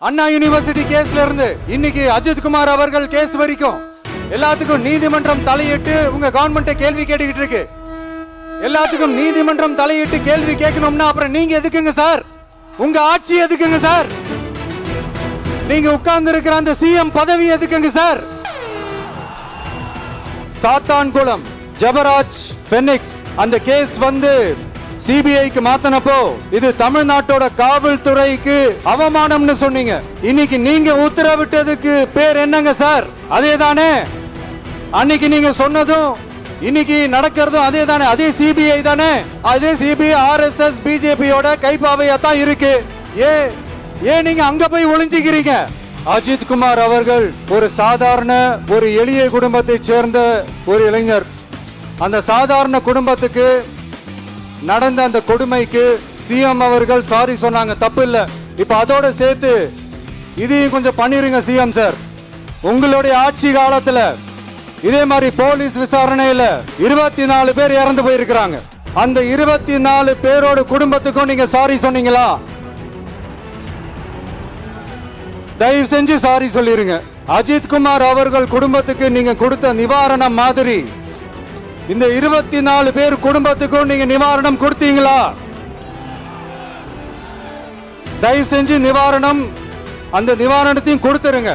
அண்ணா university கேஸ்ல இருந்து இன்னைக்கு அஜித்குமார் அவர்கள் கேஸ் வரைக்கும் எல்லாத்துக்கும் நீதிமன்றம் தலையிட்டு உங்க கவர்மெண்ட் கேள்வி கேட்டுக்கிட்டு இருக்கு. எல்லாத்துக்கும் நீதிமன்றம் தலையிட்டு கேள்வி கேட்கணும்னா அப்புறம் நீங்க எதுக்குங்க சார்? உங்க ஆட்சி எதுக்குங்க சார்? நீங்க உட்கார்ந்து இருக்கிற அந்த சிஎம் பதவி எதுக்குங்க சார்? சாத்தான்குளம் ஜபராஜ் பெனிக்ஸ் அந்த கேஸ் வந்து சிபிஐக்கு மாத்தனப்போ இது தமிழ்நாட்டோட காவல்துறைக்கு அவமானம்னு சொன்னீங்க. இன்னைக்கு நீங்க உத்தரவிட்டதுக்கு பேர் என்னங்க சார்? அதே தானே அன்னைக்கு நீங்க சொன்னதும் இன்னைக்கு நடக்கிறதும் அதே தானே? அதே சிபிஐ தானே? அதே சிபிஐ ஆர்எஸ்எஸ் பிஜேபியோட கைப்பாவையா தான் இருக்கு. ஏன் நீங்க அங்க போய் ஒளிஞ்சுக்கிறீங்க? அஜித்குமார் அவர்கள் ஒரு சாதாரண ஒரு எளிய குடும்பத்தை சேர்ந்த ஒரு இளைஞர். அந்த சாதாரண குடும்பத்துக்கு நடந்த அந்த கொடுமைக்கு சிஎம் அவர்கள் சாரி சொன்னாங்க, தப்பு இல்ல. இப்ப அதோட சேர்த்து இதையும் கொஞ்சம் பண்ணிருங்க சிஎம் சார். உங்களுடைய ஆட்சி காலத்துல இதே மாதிரி போலீஸ் விசாரணையில 24 பேர் இறந்து போயிருக்கிறாங்க. அந்த 24 பேரோட குடும்பத்துக்கும் நீங்க சாரி சொன்னீங்களா? தயவு செஞ்சு சாரி சொல்லிருங்க. அஜித்குமார் அவர்கள் குடும்பத்துக்கு நீங்க கொடுத்த நிவாரணம் மாதிரி இந்த 24 பேர் குடும்பத்துக்கும் நீங்க நிவாரணம் கொடுத்தீங்களா? தயவு செஞ்சு நிவாரணம் அந்த நிவாரணத்தையும் கொடுத்துருங்க.